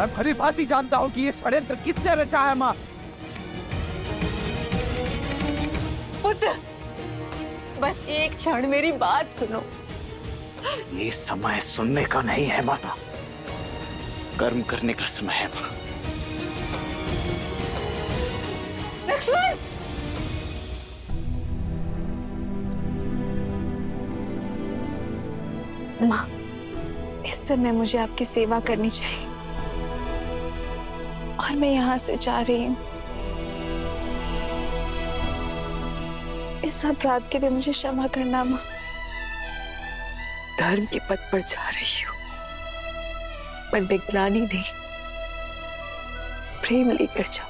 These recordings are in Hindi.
मैं भली भांति जानता हूँ कि ये षड्यंत्र किसने रचा है माँ। पुत्र, बस एक क्षण मेरी बात सुनो। ये समय सुनने का नहीं है माता, कर्म करने का समय है माँ। लक्ष्मण! माँ, इस समय मुझे आपकी सेवा करनी चाहिए और मैं यहाँ से जा रही हूँ। इस अपराध के लिए मुझे क्षमा करना माँ। धर्म के पथ पर जा रही हूँ, पर विज्ञानी नहीं, प्रेम लेकर जाओ।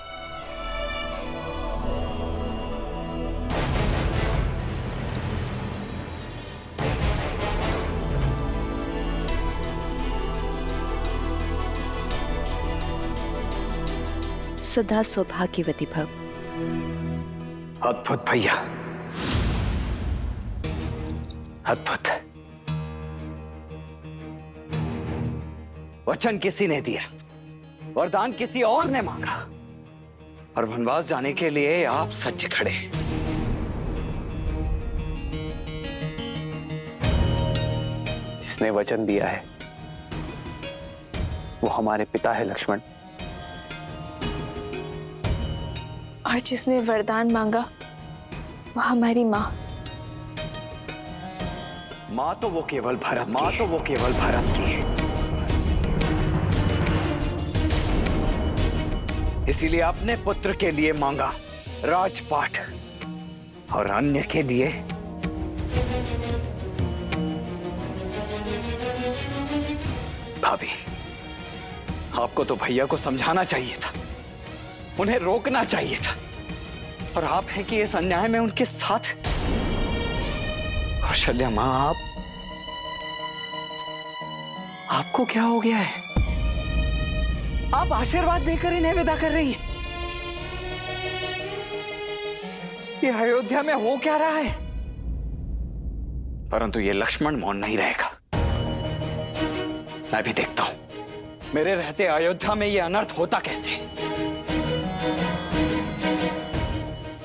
सदा सौभाग्यवती भव। अद्भुत भैया, अद्भुत। वचन किसी ने दिया, वरदान किसी और ने मांगा, और वनवास जाने के लिए आप सच खड़े। जिसने वचन दिया है वो हमारे पिता है लक्ष्मण, और जिसने वरदान मांगा वो हमारी माँ। माँ तो वो केवल भरत की है। इसीलिए अपने पुत्र के लिए मांगा राजपाट, और अन्य के लिए भाभी, आपको तो भैया को समझाना चाहिए था, उन्हें रोकना चाहिए था, और आप हैं कि इस अन्याय में उनके साथ। कौशल्या मां, आपको क्या हो गया है? आप आशीर्वाद देकर इन्हें विदा कर रही हैं। ये अयोध्या में हो क्या रहा है? परंतु ये लक्ष्मण मौन नहीं रहेगा। मैं भी देखता हूं मेरे रहते अयोध्या में ये अनर्थ होता कैसे।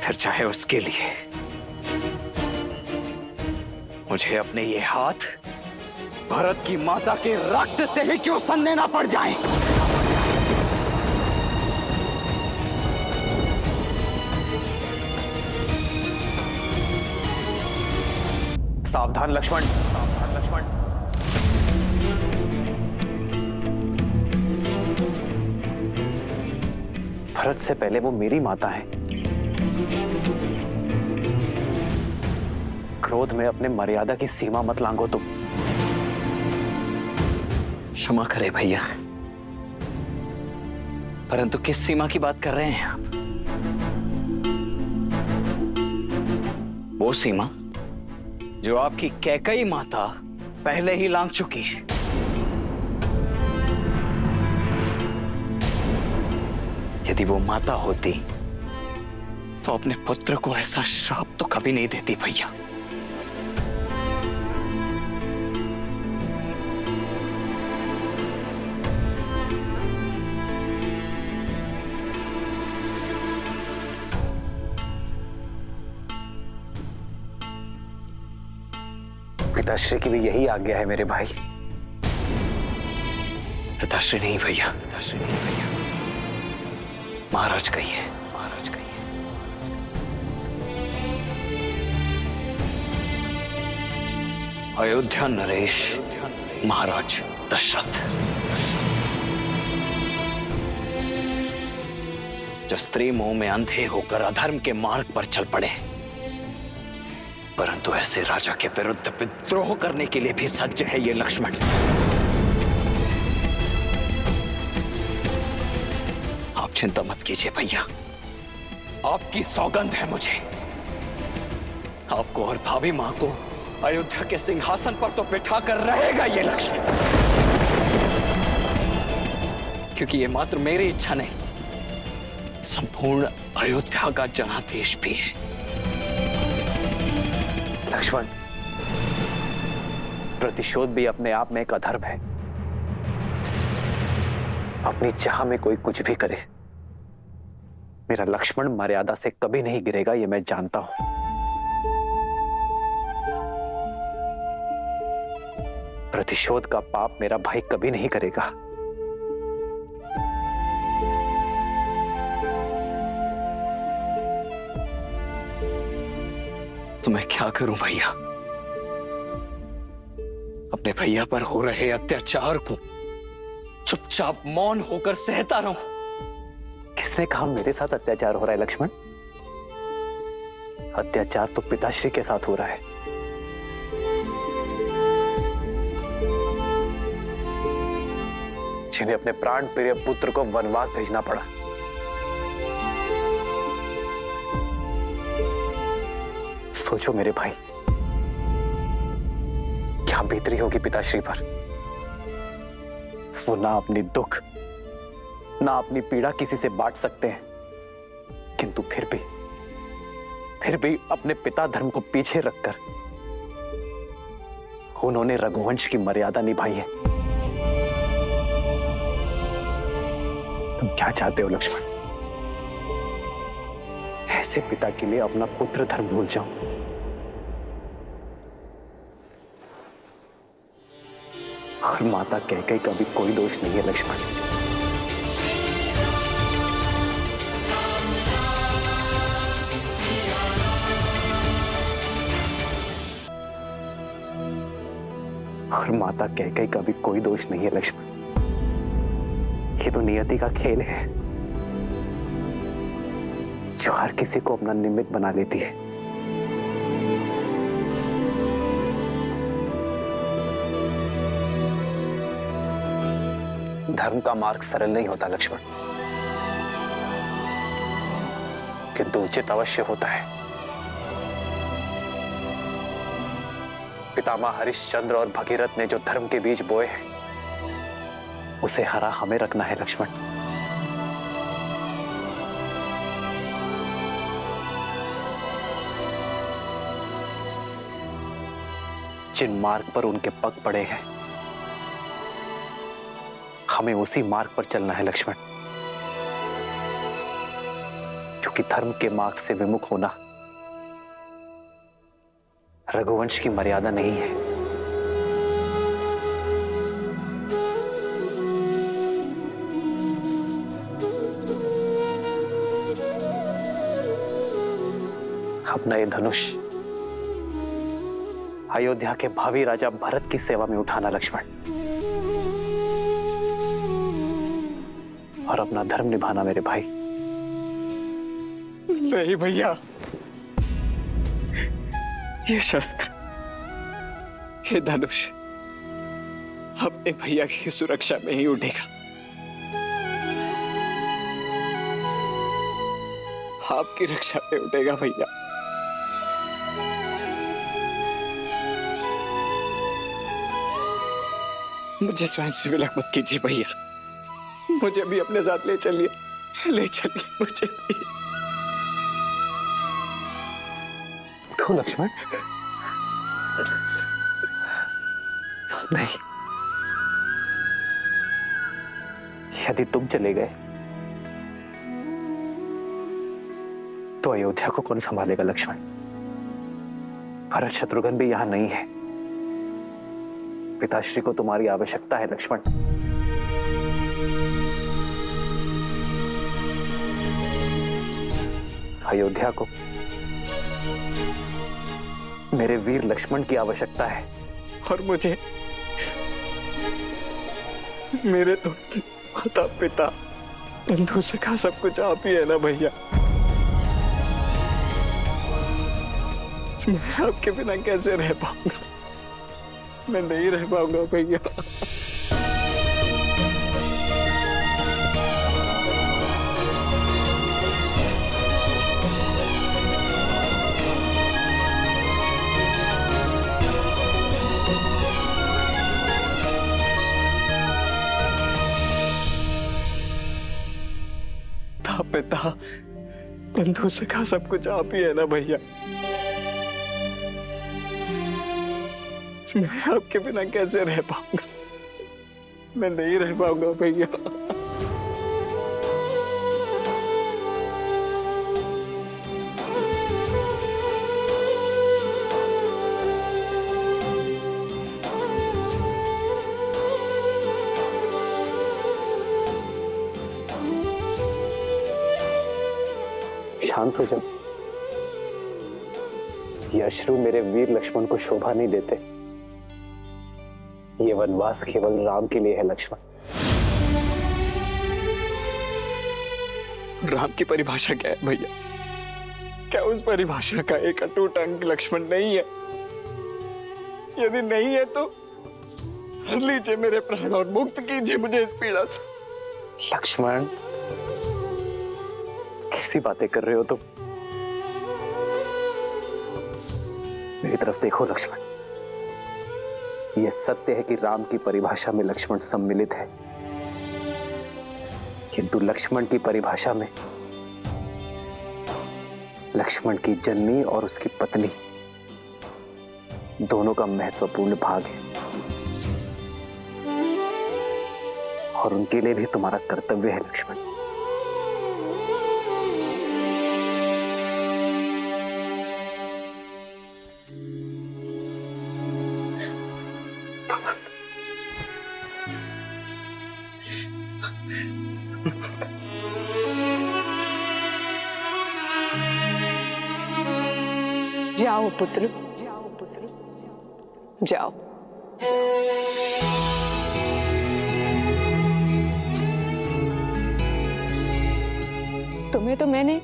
फिर चाहे उसके लिए मुझे अपने ये हाथ भरत की माता के रक्त से ही क्यों सनने ना पड़ जाएं। सावधान लक्ष्मण, सावधान लक्ष्मण। भरत से पहले वो मेरी माता है। क्रोध में अपने मर्यादा की सीमा मत लांघो तुम। क्षमा करे भैया, परंतु किस सीमा की बात कर रहे हैं आप? वो सीमा जो आपकी कैकई माता पहले ही लांघ चुकी है। यदि वो माता होती तो अपने पुत्र को ऐसा श्राप तो कभी नहीं देती भैया। पिताश्री की भी यही आज्ञा है मेरे भाई। पिताश्री नहीं भैया, पिताश्री नहीं भैया, महाराज कही है, महाराज कही है। अयोध्या नरेश महाराज दशरथ, जो स्त्री मोह में अंधे होकर अधर्म के मार्ग पर चल पड़े, परंतु ऐसे राजा के विरुद्ध विद्रोह करने के लिए भी सज्ज है ये लक्ष्मण। आप चिंता मत कीजिए भैया, आपकी सौगंध है मुझे। आपको और भाभी मां को अयोध्या के सिंहासन पर तो बिठा कर रहेगा ये लक्ष्मण, क्योंकि ये मात्र मेरी इच्छा नहीं, संपूर्ण अयोध्या का जनादेश भी है। लक्ष्मण, प्रतिशोध भी अपने आप में एक अधर्म है। अपनी चाह में कोई कुछ भी करे, मेरा लक्ष्मण मर्यादा से कभी नहीं गिरेगा, ये मैं जानता हूं। प्रतिशोध का पाप मेरा भाई कभी नहीं करेगा। तो मैं क्या करूं भैया? अपने भैया पर हो रहे अत्याचार को चुपचाप मौन होकर सहता रहूं? किसने कहा मेरे साथ अत्याचार हो रहा है लक्ष्मण? अत्याचार तो पिताश्री के साथ हो रहा है। जिन्हें अपने प्राण प्रिय पुत्र को वनवास भेजना पड़ा। सोचो मेरे भाई, क्या बीतरी होगी पिताश्री पर। वो ना अपनी दुख ना अपनी पीड़ा किसी से बांट सकते हैं, किंतु फिर भी अपने पिता धर्म को पीछे रखकर उन्होंने रघुवंश की मर्यादा निभाई है। तुम क्या चाहते हो लक्ष्मण? ऐसे पिता के लिए अपना पुत्र धर्म भूल जाओ? और माता कैकेयी का भी कोई दोष नहीं है लक्ष्मण। और माता कैकेयी का भी कोई दोष नहीं है लक्ष्मण। ये तो नियति का खेल है जो हर किसी को अपना निमित्त बना लेती है। धर्म का मार्ग सरल नहीं होता लक्ष्मण, किंतु उचित अवश्य होता है। पितामह हरिश्चंद्र और भगीरथ ने जो धर्म के बीज बोए हैं, उसे हरा हमें रखना है लक्ष्मण। जिन मार्ग पर उनके पग पड़े हैं, हमें उसी मार्ग पर चलना है लक्ष्मण। क्योंकि धर्म के मार्ग से विमुख होना रघुवंश की मर्यादा नहीं है। अपना ये धनुष अयोध्या के भावी राजा भरत की सेवा में उठाना लक्ष्मण, और अपना धर्म निभाना मेरे भाई। नहीं भैया, ये शस्त्र, ये धनुष अपने भैया की सुरक्षा में ही उठेगा। आपकी रक्षा में उठेगा भैया। मुझे स्वयं से विलक मत कीजिए भैया, मुझे भी अपने साथ ले चलिए, ले चलिए मुझे भी। तो लक्ष्मण नहीं, यदि तुम चले गए तो अयोध्या को कौन संभालेगा लक्ष्मण? भरत शत्रुघ्न भी यहां नहीं है। पिताश्री को तुम्हारी आवश्यकता है लक्ष्मण। अयोध्या को मेरे वीर लक्ष्मण की आवश्यकता है। और मुझे मेरे तो माता पिता बंधु सखा सब कुछ आप ही है ना भैया। मैं आपके बिना कैसे रह पाऊंगा? मैं नहीं रह पाऊंगा भैया। पिता बंधु सखा सब कुछ आप ही है ना भैया। मैं आपके बिना कैसे रह पाऊंगा? मैं नहीं रह पाऊंगा भैया। शांत हो जाओ। ये अश्रु मेरे वीर लक्ष्मण को शोभा नहीं देते। ये वनवास केवल राम के लिए है लक्ष्मण। राम की परिभाषा क्या है भैया? क्या उस परिभाषा का एक अटूट अंग लक्ष्मण नहीं है? यदि नहीं है तो हर लीजिए मेरे प्राण और मुक्त कीजिए मुझे इस पीड़ा से। लक्ष्मण, कैसी बातें कर रहे हो तुम? मेरी तरफ देखो लक्ष्मण। यह सत्य है कि राम की परिभाषा में लक्ष्मण सम्मिलित है, किंतु लक्ष्मण की परिभाषा में लक्ष्मण की जननी और उसकी पत्नी दोनों का महत्वपूर्ण भाग है, और उनके लिए भी तुम्हारा कर्तव्य है लक्ष्मण। जाओ पुत्र, जाओ। तुम्हें तो मैंने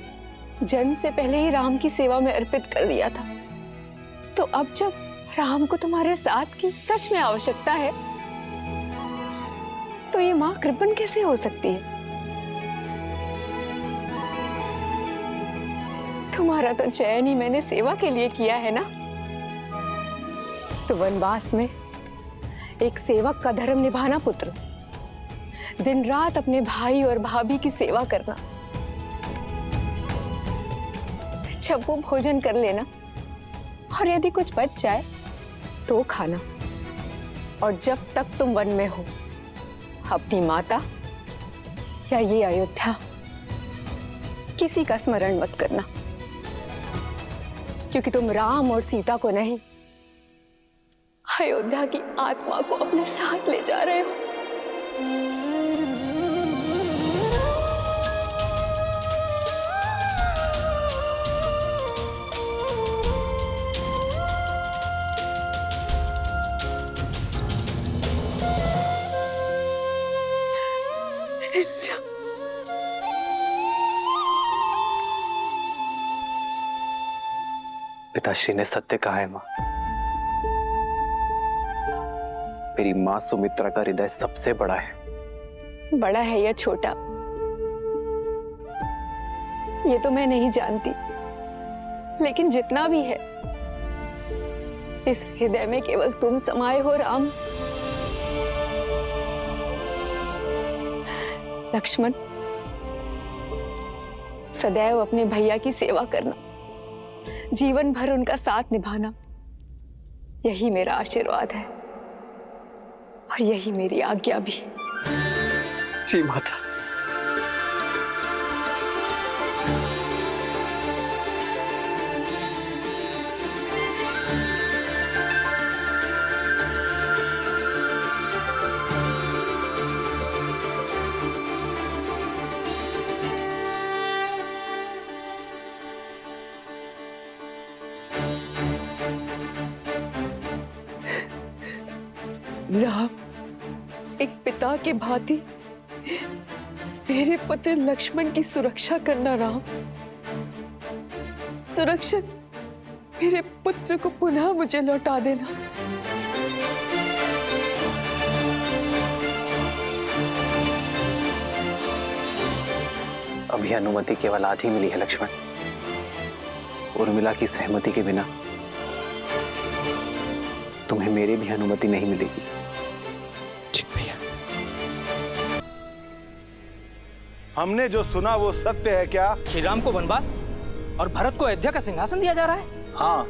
जन्म से पहले ही राम की सेवा में अर्पित कर दिया था, तो अब जब राम को तुम्हारे साथ की सच में आवश्यकता है, तो ये मां कृपण कैसे हो सकती है? तुम्हारा तो चयन ही मैंने सेवा के लिए किया है ना। तो वनवास में एक सेवक का धर्म निभाना पुत्र, दिन रात अपने भाई और भाभी की सेवा करना, जब वो भोजन कर लेना और यदि कुछ बच जाए तो खाना, और जब तक तुम वन में हो अपनी माता या ये अयोध्या किसी का स्मरण मत करना, क्योंकि तुम राम और सीता को नहीं, अयोध्या की आत्मा को अपने साथ ले जा रहे हो। पिताश्री ने सत्य कहा है मां। मेरी मां सुमित्रा का हृदय सबसे बड़ा है। बड़ा है या छोटा, ये तो मैं नहीं जानती, लेकिन जितना भी है, इस हृदय में केवल तुम समाये हो राम। लक्ष्मण, सदैव अपने भैया की सेवा करना, जीवन भर उनका साथ निभाना, यही मेरा आशीर्वाद है और यही मेरी आज्ञा भी। जी माता। राम, एक पिता के भांति मेरे पुत्र लक्ष्मण की सुरक्षा करना राम। सुरक्षित मेरे पुत्र को पुनः मुझे लौटा देना। अभी अनुमति केवल आधी मिली है लक्ष्मण। उर्मिला की सहमति के बिना तुम्हें मेरी भी अनुमति नहीं मिलेगी। ठीक भैया। हमने जो सुना वो सत्य है क्या? श्री राम को वनवास और भरत को अयोध्या का सिंहासन दिया जा रहा है? हाँ,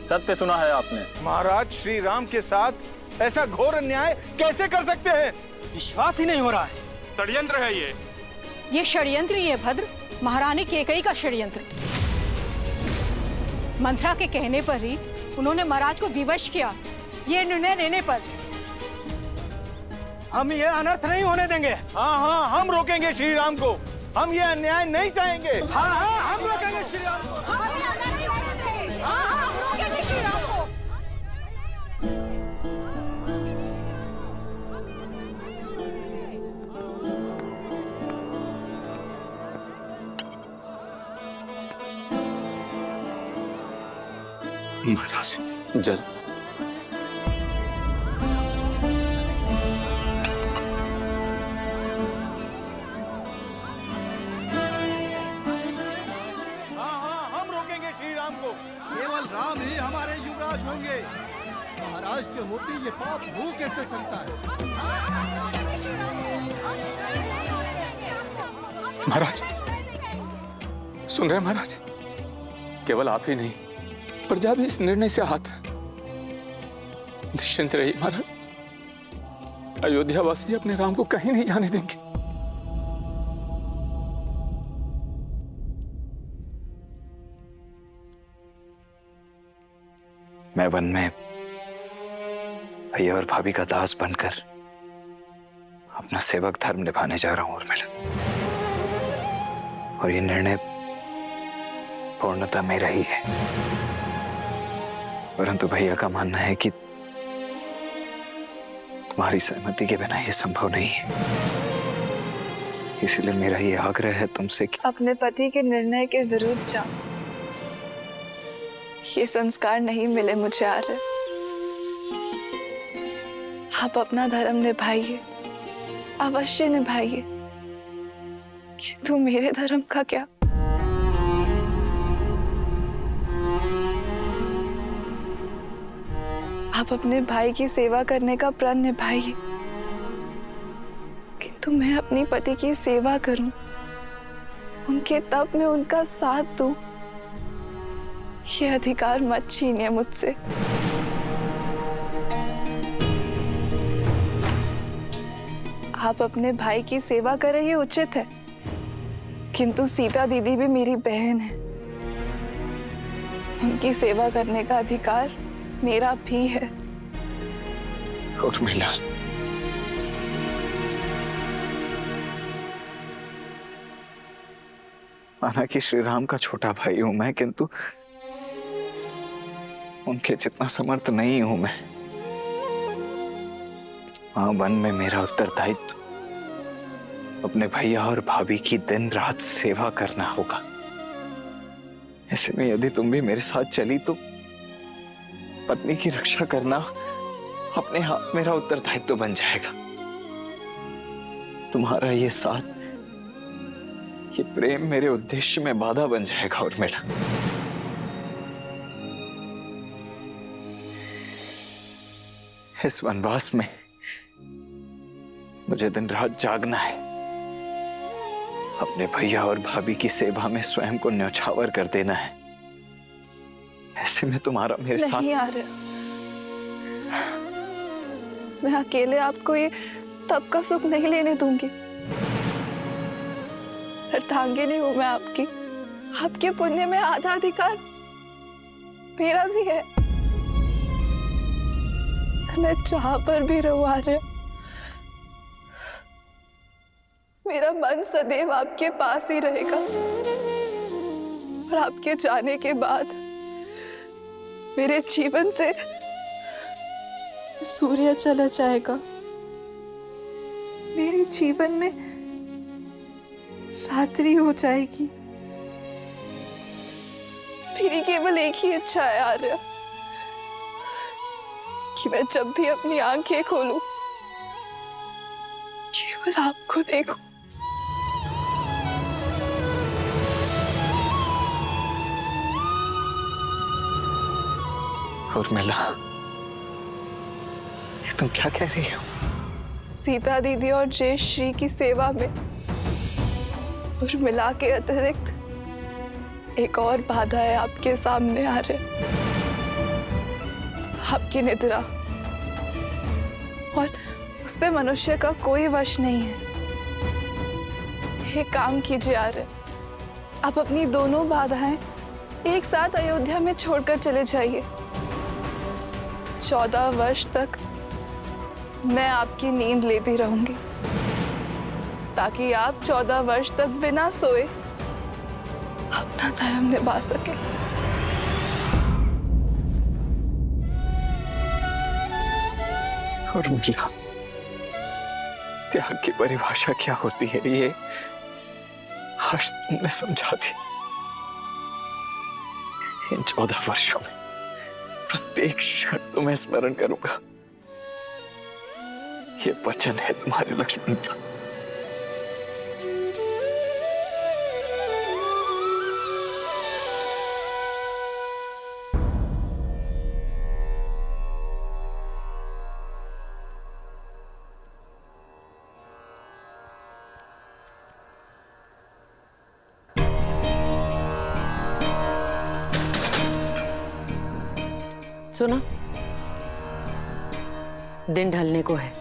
सत्य सुना है आपने। महाराज, श्री राम के साथ ऐसा घोर अन्याय कैसे कर सकते हैं? विश्वास ही नहीं हो रहा है। षड्यंत्र है ये षड्यंत्र ही है भद्र, महारानी केकई का षड्यंत्र। मंथरा के कहने पर ही उन्होंने महाराज को विवश किया। ये निर्णय लेने पर हम ये अनर्थ नहीं होने देंगे। हाँ हाँ, हम रोकेंगे श्री राम को। हम ये अन्याय नहीं सहेंगे। हाँ हाँ हम रोकेंगे श्री राम को। महाराज जल। हाँ हम रोकेंगे श्री राम को। केवल राम ही हमारे युवराज होंगे। महाराज के होते ये पाप हो कैसे सकता है? महाराज सुन रहे हैं महाराज, केवल आप ही नहीं प्रजा भी इस निर्णय से आहत है। निश्चिंत रहिए महाराज, अयोध्यावासी अपने राम को कहीं नहीं जाने देंगे। मैं वन में भैया और भाभी का दास बनकर अपना सेवक धर्म निभाने जा रहा हूं उर्मिला, और ये निर्णय पूर्णतः मेरा ही है। परंतु भैया का मानना है कि तुम्हारी सहमति के बिना यह संभव नहीं है। इसलिए मेरा ये आग्रह है तुमसे कि अपने पति के निर्णय के विरुद्ध जाओ। ये संस्कार नहीं मिले मुझे आर्य। आप अपना धर्म निभाइए, अवश्य निभाइए, किंतु मेरे धर्म का क्या? आप अपने भाई की सेवा करने का प्रण निभाइए, किंतु मैं अपनी पति की सेवा करूं, उनके तप में उनका साथ दूं, ये अधिकार मत छीनिए मुझसे। आप अपने भाई की सेवा करें ये उचित है, किंतु सीता दीदी भी मेरी बहन है। उनकी सेवा करने का अधिकार मेरा भी है। उर्मिला, माना कि श्री राम का छोटा भाई हूं मैं, किंतु उनके जितना समर्थ नहीं हूं मैं। वहां वन में मेरा उत्तरदायित्व अपने भैया और भाभी की दिन रात सेवा करना होगा। ऐसे में यदि तुम भी मेरे साथ चली तो पत्नी की रक्षा करना अपने हाथ मेरा उत्तरदायित्व बन जाएगा। तुम्हारा ये साथ, ये प्रेम मेरे उद्देश्य में बाधा बन जाएगा उर्मिला। इस वनवास में मुझे दिन रात जागना है, अपने भैया और भाभी की सेवा में स्वयं को न्यौछावर कर देना है। ऐसे में तुम्हारा मेरे साथ नहीं आ रहा। मैं अकेले आपको ये तब का सुख नहीं लेने दूंगी। अर्धांगिनी हूं मैं आपकी। आपके पुण्य में आधा अधिकार मेरा भी है। मैं जहां पर भी रहूं आर्य, मेरा मन सदैव आपके पास ही रहेगा। और आपके जाने के बाद मेरे जीवन से सूर्य चला जाएगा। मेरे जीवन में रात्रि हो जाएगी। मेरी केवल एक ही इच्छा है आर्य, कि मैं जब भी अपनी आंखें खोलूं केवल आपको देखूं। उर्मिला, ये तुम क्या कह रही हो? सीता दीदी और जयेश श्री की सेवा में उर्मिला के अतिरिक्त एक और बाधा है आपके सामने आर्य। आपकी निद्रा, और उस पे मनुष्य का कोई वश नहीं है। एक काम कीजिए आर्य, आप अपनी दोनों बाधाएं एक साथ अयोध्या में छोड़कर चले जाइए। 14 वर्ष तक मैं आपकी नींद लेती रहूंगी। ताकि आप 14 वर्ष तक बिना सोए अपना धर्म निभा सके। और उर्मिला, त्याग की परिभाषा क्या होती है ये आज तुमने समझा दी। इन 14 वर्षों में प्रत्येक क्षण तुम्हें स्मरण करूंगा। ये वचन है तुम्हारे लक्ष्मण का। सुनो, दिन ढलने को है,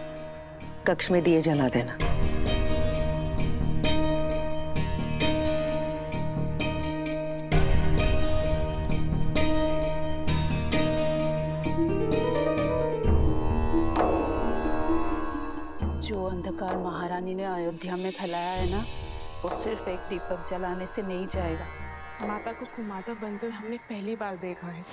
कक्ष में दिए जला देना। जो अंधकार महारानी ने अयोध्या में फैलाया है ना, वो सिर्फ एक दीपक जलाने से नहीं जाएगा। माता को कुमाता बनते हुए हमने पहली बार देखा है।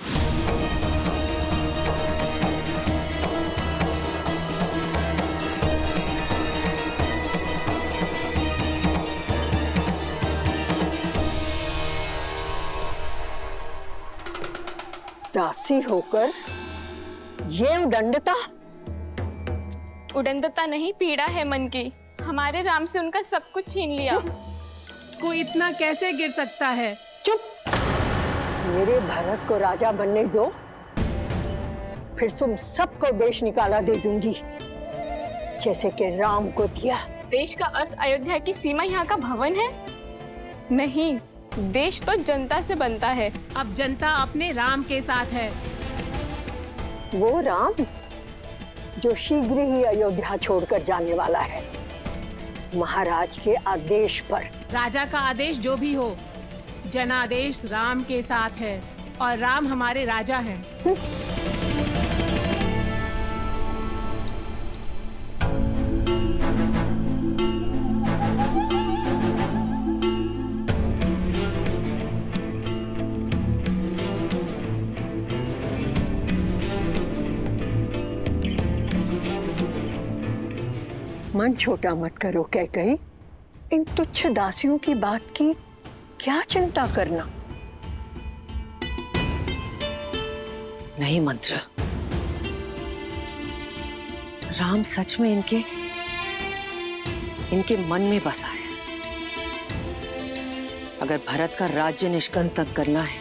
दासी होकर ये उदंडता? उदंडता नहीं, पीड़ा है मन की। हमारे राम से उनका सब कुछ छीन लिया। कोई इतना कैसे गिर सकता है? चुप! मेरे भरत को राजा बनने दो, फिर तुम सबको देश निकाला दे दूंगी, जैसे कि राम को दिया। देश का अर्थ अयोध्या की सीमा यहाँ का भवन है? नहीं, देश तो जनता से बनता है। अब जनता अपने राम के साथ है। वो राम जो शीघ्र ही अयोध्या छोड़कर जाने वाला है, महाराज के आदेश पर। राजा का आदेश जो भी हो, जनादेश राम के साथ है और राम हमारे राजा हैं। मन छोटा मत करो कैकई, इन तुच्छ दासियों की बात की क्या चिंता करना। नहीं मंत्र, राम सच में इनके मन में बसा है। अगर भरत का राज्य निष्कंटक करना है,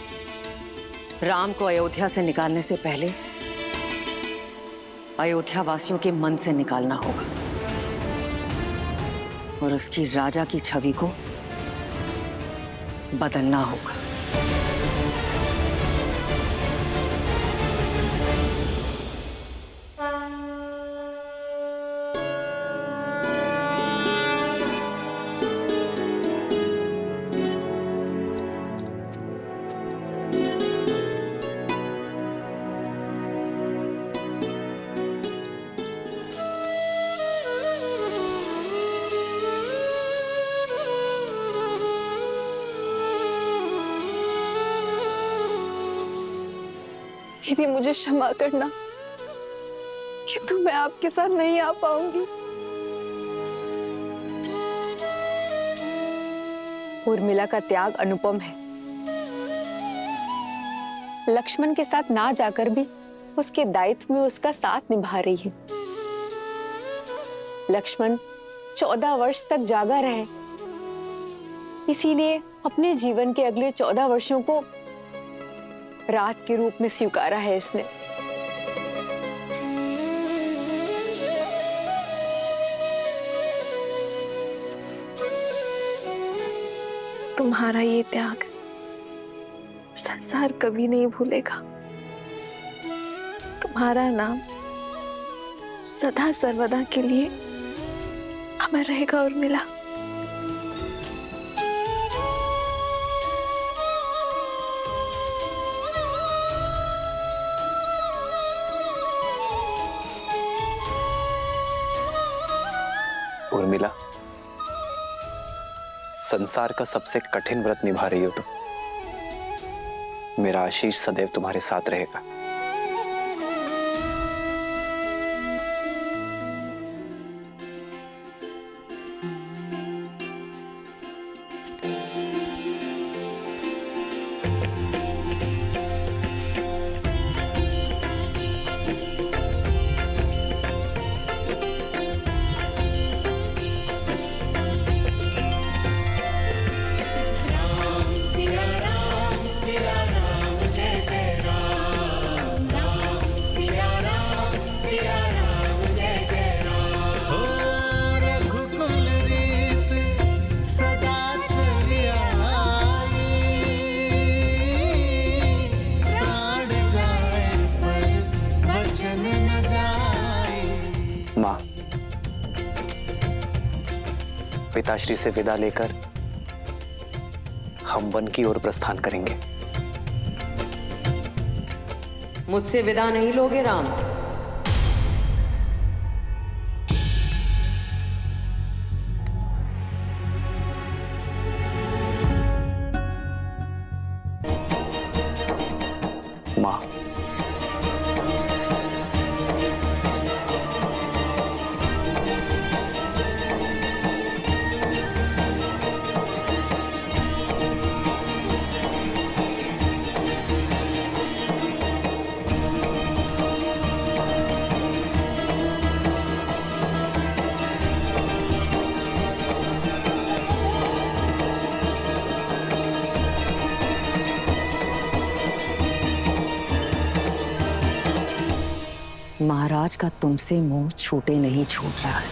राम को अयोध्या से निकालने से पहले अयोध्या वासियों के मन से निकालना होगा और उसकी राजा की छवि को बदलना होगा। दीदी, मुझे क्षमा करना कि मैं आपके साथ नहीं आ पाऊंगी। उर्मिला का त्याग अनुपम है। लक्ष्मण के साथ ना जाकर भी उसके दायित्व में उसका साथ निभा रही है। लक्ष्मण 14 वर्ष तक जागा रहे, इसीलिए अपने जीवन के अगले 14 वर्षों को रात के रूप में स्वीकारा है इसने। तुम्हारा ये त्याग संसार कभी नहीं भूलेगा। तुम्हारा नाम सदा सर्वदा के लिए अमर रहेगा उर्मिला। उर्मिला, संसार का सबसे कठिन व्रत निभा रही हो तुम। मेरा आशीष सदैव तुम्हारे साथ रहेगा। माँ, पिताश्री से विदा लेकर हम वन की ओर प्रस्थान करेंगे। मुझसे विदा नहीं लोगे राम? माँ, महाराज का तुमसे मुंह छूटे नहीं छूट रहा है।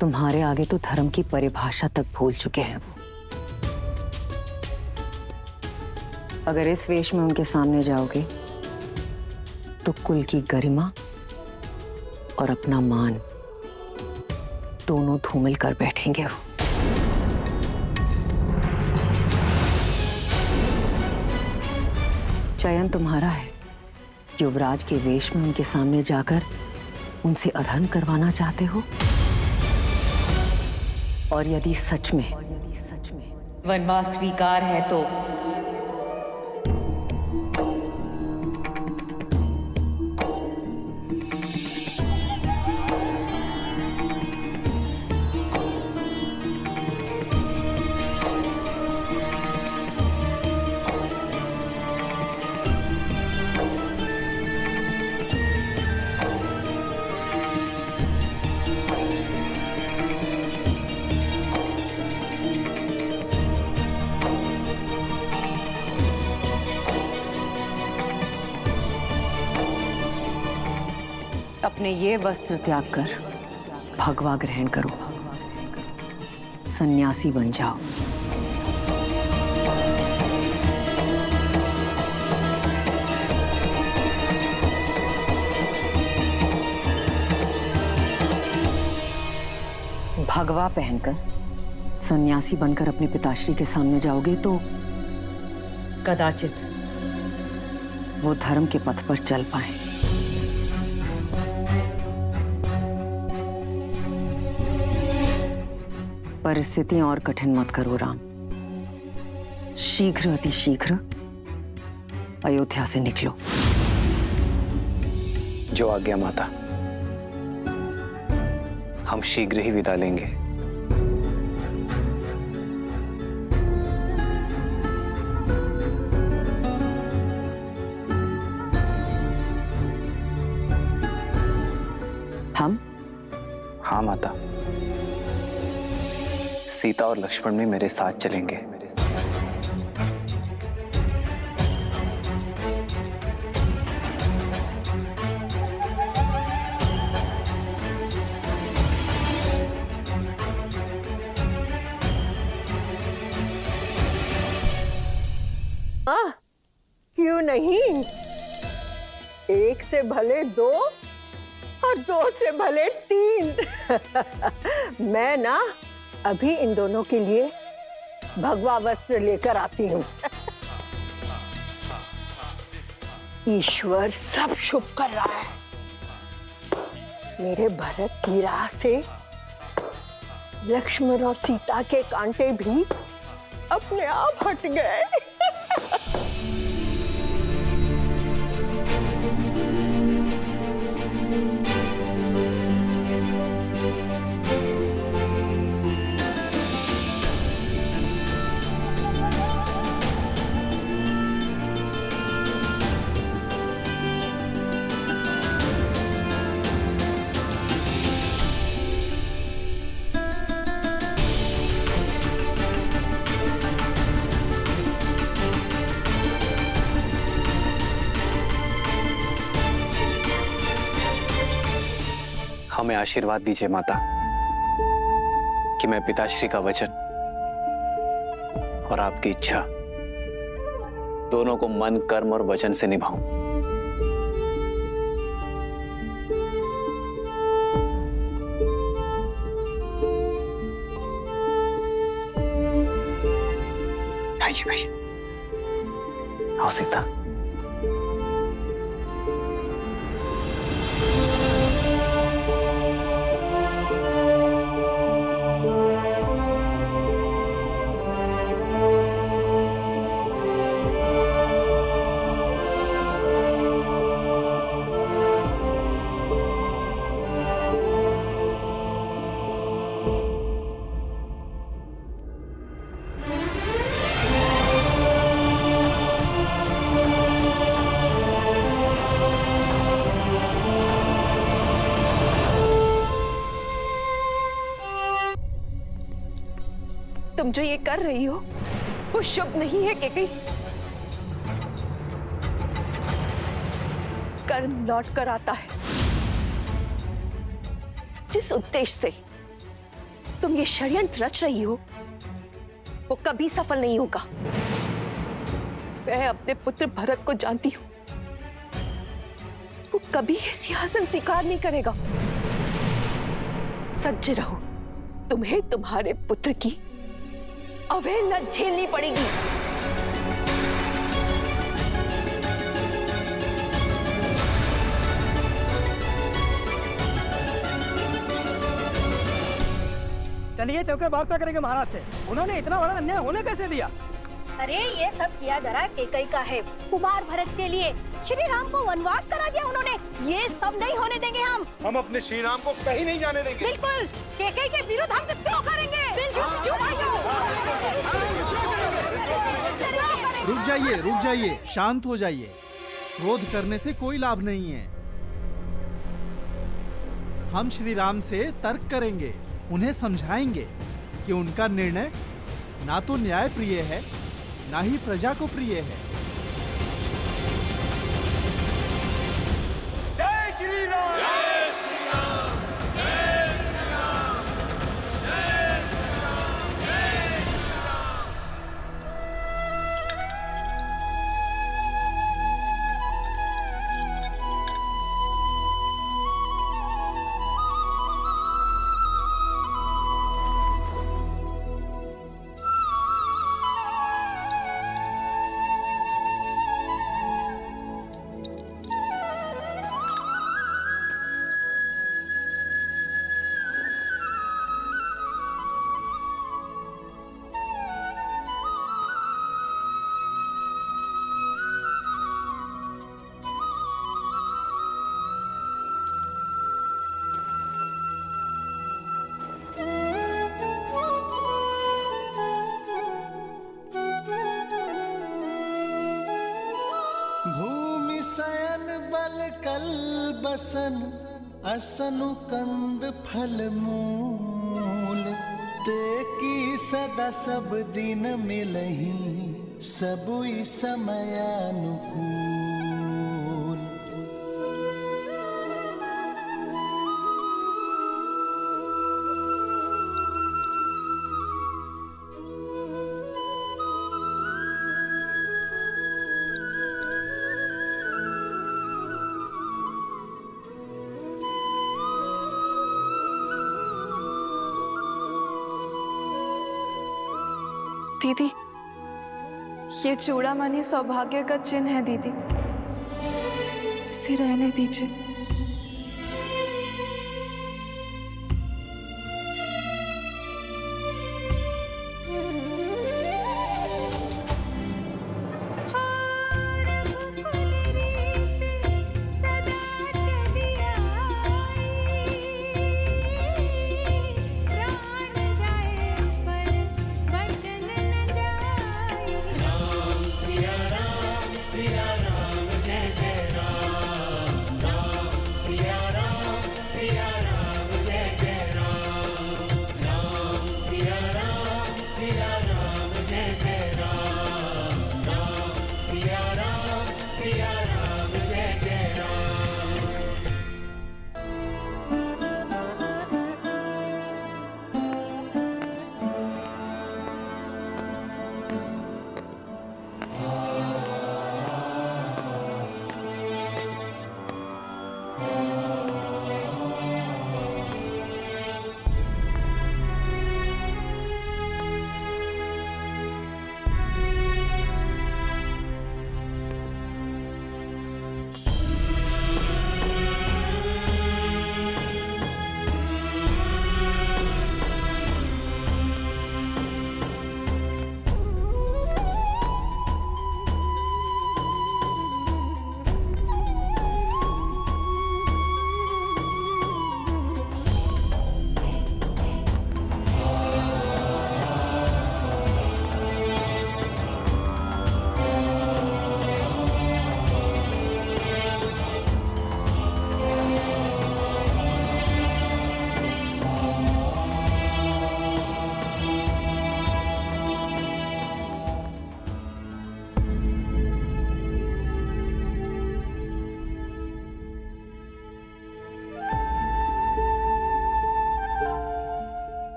तुम्हारे आगे तो धर्म की परिभाषा तक भूल चुके हैं वो। अगर इस वेश में उनके सामने जाओगे तो कुल की गरिमा और अपना मान दोनों धूमिल कर बैठेंगे वो। चयन तुम्हारा है। युवराज के वेश में उनके सामने जाकर उनसे अधर्म करवाना चाहते हो? और यदि सच में वनवास स्वीकार है तो अपने ये वस्त्र त्याग कर भगवा ग्रहण करो, सन्यासी बन जाओ। भगवा पहनकर सन्यासी बनकर अपने पिताश्री के सामने जाओगे तो कदाचित वो धर्म के पथ पर चल पाए। परिस्थितियां और कठिन मत करो राम। शीघ्र अतिशीघ्र अयोध्या से निकलो। जो आज्ञा माता। हम शीघ्र ही विदा लेंगे। हम? हाँ माता। सीता और लक्ष्मण भी मेरे साथ चलेंगे। क्यों नहीं? एक से भले दो और दो से भले तीन। मैं ना अभी इन दोनों के लिए भगवा वस्त्र लेकर आती हूँ। ईश्वर सब शुभ कर रहा है। मेरे भरत की राह से लक्ष्मण और सीता के कांटे भी अपने आप हट गए। हमें आशीर्वाद दीजिए माता कि मैं पिताश्री का वचन और आपकी इच्छा दोनों को मन, कर्म और वचन से निभाऊं। आइए भाई, आओ सीता। तुम जो ये कर रही हो वो शुभ नहीं है केकई। कर्म लौट कर आता है। जिस उद्देश्य से तुम ये षड्यंत्र रच रही हो वो कभी सफल नहीं होगा। मैं अपने पुत्र भरत को जानती हूं, वो कभी ये सिंहासन स्वीकार नहीं करेगा। सज्ज रहो, तुम्हें तुम्हारे पुत्र की अवहेलना झेलनी पड़ेगी। चलिए चौके वार्ता करेंगे महाराज से। उन्होंने इतना बड़ा अन्याय होने कैसे दिया? अरे ये सब किया धरा केकई का है। कुमार भरत के लिए श्री राम को वनवास करा दिया उन्होंने। ये सब नहीं होने देंगे हम अपने श्री राम को कहीं नहीं जाने देंगे। बिल्कुल, केकई के विरुद्ध हम क्यों करेंगे? रुक जाइए, शांत हो जाइए। क्रोध करने से कोई लाभ नहीं है। हम श्री राम से तर्क करेंगे, उन्हें समझाएंगे कि उनका निर्णय ना तो न्याय प्रिय है, ना ही प्रजा को प्रिय है। जय श्री राम, जय श्री राम, जय श्री राम, जय श्री राम, जय श्री राम। भूमि शयन बल कल बसन असनु कंद फल मूल ते की सदा सब दिन मिलही सबुई समयानुकूल। दीदी, ये चूड़ामणि सौभाग्य का चिन्ह है दीदी, इसे रहने दीजिए।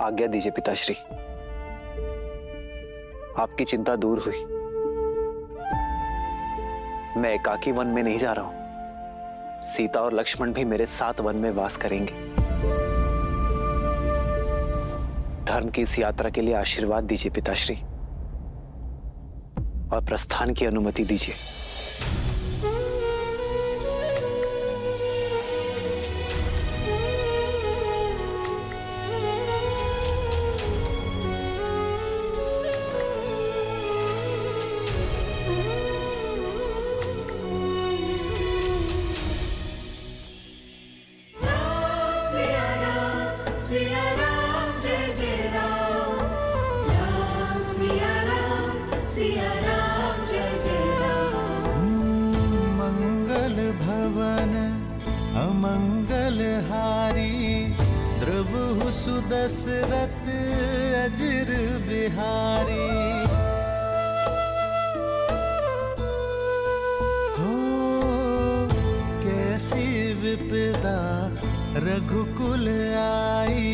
आज्ञा दीजिए पिताश्री। आपकी चिंता दूर हुई। मैं एकाकी वन में नहीं जा रहा हूं। सीता और लक्ष्मण भी मेरे साथ वन में वास करेंगे। धर्म की इस यात्रा के लिए आशीर्वाद दीजिए पिताश्री और प्रस्थान की अनुमति दीजिए। मंगल भवन अमंगल हारी, द्रवहु सुदशरथ अजिर बिहारी। हो कैसी विपदा रघुकुल आई,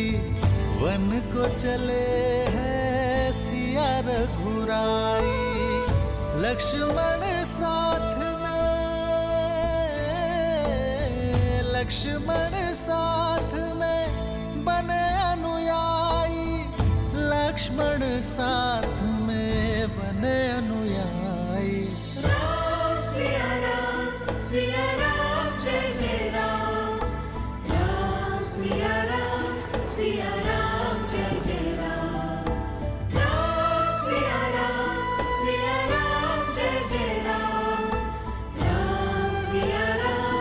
वन को चले हैं सिया रघुराई। लक्ष्मण साथ में, लक्ष्मण साथ में बने अनुयायी, लक्ष्मण साथ में बने अनुयायी। राम सिया राम जय जय राम, राम सिया राम जय जय राम, राम सिया राम जय जय राम, राम सिया राम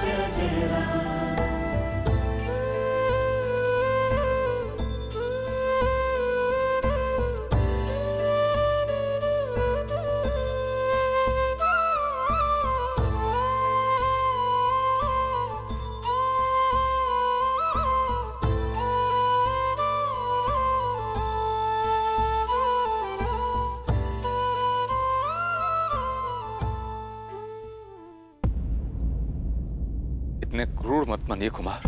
जय जय राम। इतने क्रूर मत बनिए कुमार।